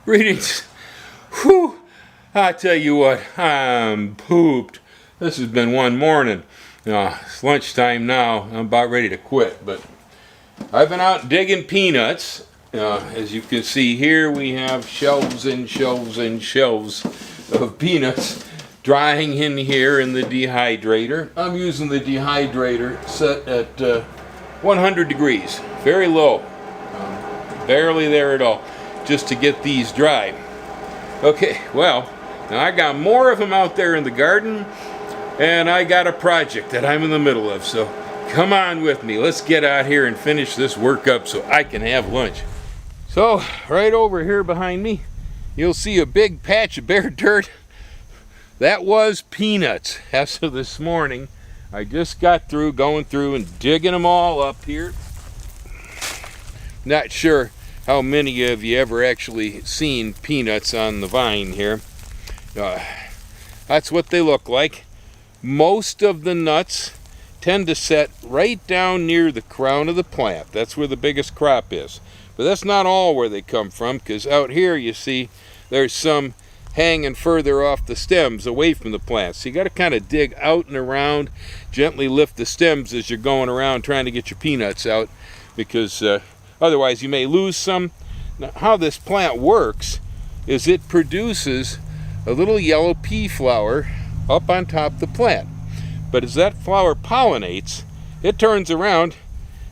Greetings. Whew. I tell you what, I'm pooped. This has been one morning. It's lunchtime now. I'm about ready to quit, but I've been out digging peanuts. As you can see here, we have shelves and shelves and shelves of peanuts drying in here in the dehydrator. I'm using the dehydrator set at 100 degrees, very low, barely there at all, just to get these dry. Okay, well, now I got more of them out there in the garden, and I got a project that I'm in the middle of, so come on with me. Let's get out here and finish this work up so I can have lunch. So, right over here behind me, you'll see a big patch of bare dirt. That was peanuts. As of this morning, I just got through going through and digging them all up here. Not sure how many of you ever actually seen peanuts on the vine here. That's what they look like. Most of the nuts tend to set right down near the crown of the plant. That's where the biggest crop is. But that's not all where they come from, because out here you see there's some hanging further off the stems away from the plant. So you got to kind of dig out and around, gently lift the stems as you're going around trying to get your peanuts out, because otherwise you may lose some. Now, how this plant works is it produces a little yellow pea flower up on top of the plant. But as that flower pollinates, it turns around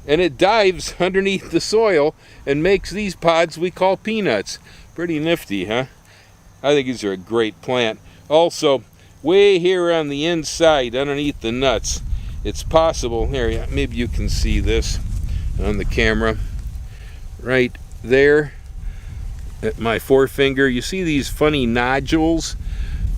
and it dives underneath the soil and makes these pods we call peanuts. Pretty nifty, huh? I think these are a great plant. Also, way here on the inside, underneath the nuts, it's possible, here, maybe you can see this on the camera, right there at my forefinger. You see these funny nodules?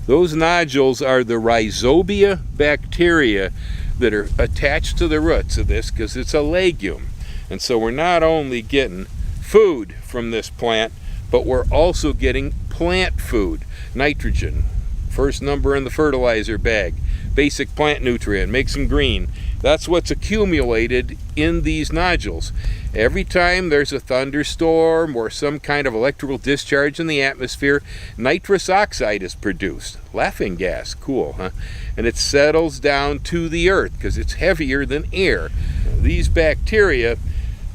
Those nodules are the rhizobia bacteria that are attached to the roots of this, because it's a legume. And so we're not only getting food from this plant, but we're also getting plant food, nitrogen, first number in the fertilizer bag, basic plant nutrient, makes them green. That's what's accumulated in these nodules. Every time there's a thunderstorm or some kind of electrical discharge in the atmosphere, nitrous oxide is produced. Laughing gas, cool, huh? And it settles down to the earth because it's heavier than air. These bacteria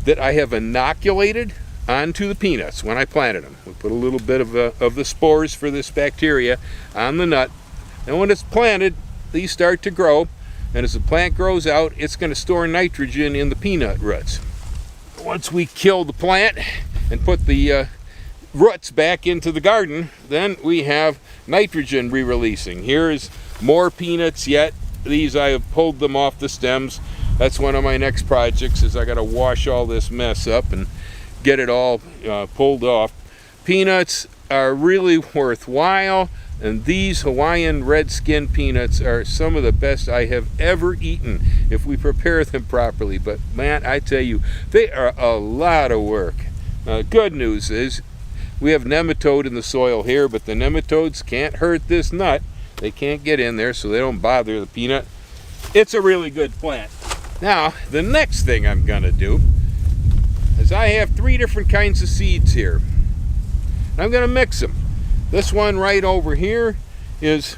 that I have inoculated onto the peanuts when I planted them. We put a little bit of the spores for this bacteria on the nut, and when it's planted, these start to grow, and as the plant grows out, it's going to store nitrogen in the peanut roots. Once we kill the plant and put the roots back into the garden, then we have nitrogen re-releasing. Here's more peanuts yet. These, I have pulled them off the stems. That's one of my next projects, is I got to wash all this mess up and get it all pulled off. Peanuts are really worthwhile, and these Hawaiian red skin peanuts are some of the best I have ever eaten if we prepare them properly. But man, I tell you, they are a lot of work. Good news is we have nematode in the soil here, but the nematodes can't hurt this nut. They can't get in there, so they don't bother the peanut. It's a really good plant. Now, the next thing I'm gonna do is I have 3 different kinds of seeds here. I'm gonna mix them. This one right over here is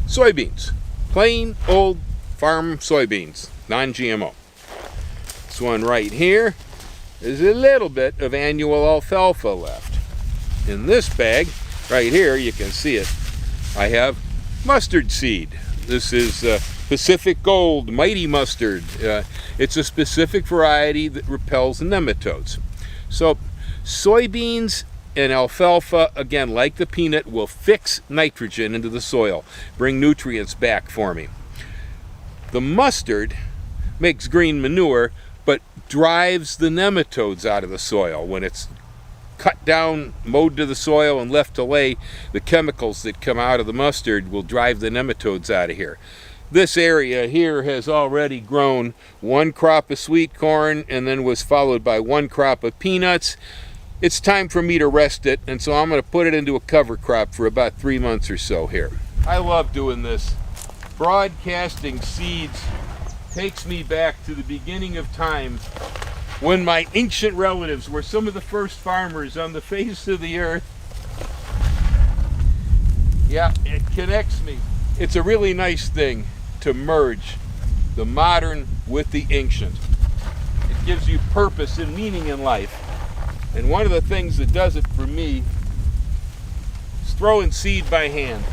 soybeans. Plain old farm soybeans, non-GMO. This one right here is a little bit of annual alfalfa left. In this bag, right here, you can see it, I have mustard seed. This is Pacific Gold Mighty Mustard. It's a specific variety that repels nematodes. So soybeans and alfalfa, again, like the peanut, will fix nitrogen into the soil, bring nutrients back for me. The mustard makes green manure, but drives the nematodes out of the soil. When it's cut down, mowed to the soil, and left to lay, the chemicals that come out of the mustard will drive the nematodes out of here. This area here has already grown 1 crop of sweet corn, and then was followed by 1 crop of peanuts. It's time for me to rest it, and so I'm going to put it into a cover crop for about 3 months or so here. I love doing this. Broadcasting seeds takes me back to the beginning of time when my ancient relatives were some of the first farmers on the face of the earth. Yeah, it connects me. It's a really nice thing to merge the modern with the ancient. It gives you purpose and meaning in life. And one of the things that does it for me is throwing seed by hand.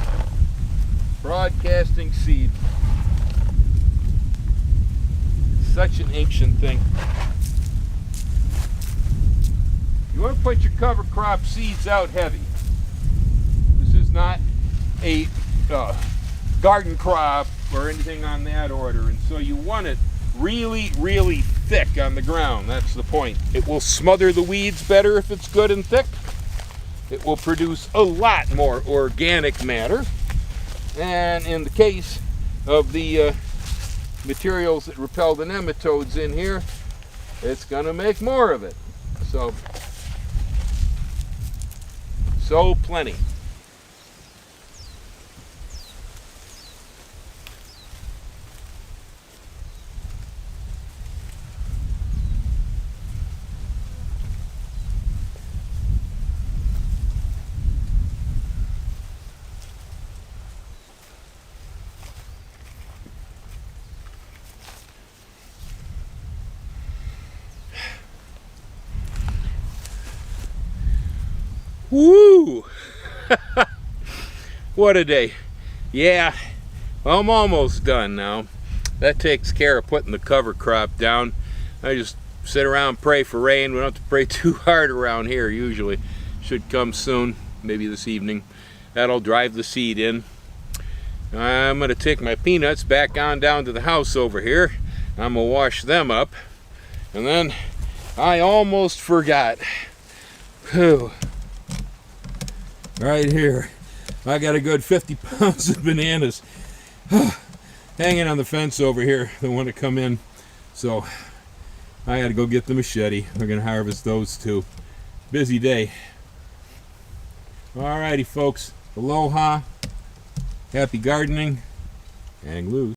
Broadcasting seed. Such an ancient thing. You want to put your cover crop seeds out heavy. This is not a garden crop or anything on that order, and so you want it really, really thick on the ground. That's the point. It will smother the weeds better if it's good and thick. It will produce a lot more organic matter, and in the case of the materials that repel the nematodes in here, it's going to make more of it. So plenty. Woo! What a day. Yeah, I'm almost done now. That takes care of putting the cover crop down. I just sit around and pray for rain. We don't have to pray too hard around here usually. Should come soon, maybe this evening. That'll drive the seed in. I'm going to take my peanuts back on down to the house over here. I'm going to wash them up. And then I almost forgot. Whew. Right here, I got a good 50 pounds of bananas hanging on the fence over here that want to come in. So I got to go get the machete. We're going to harvest those too. Busy day. Alrighty folks, aloha, happy gardening, hang loose.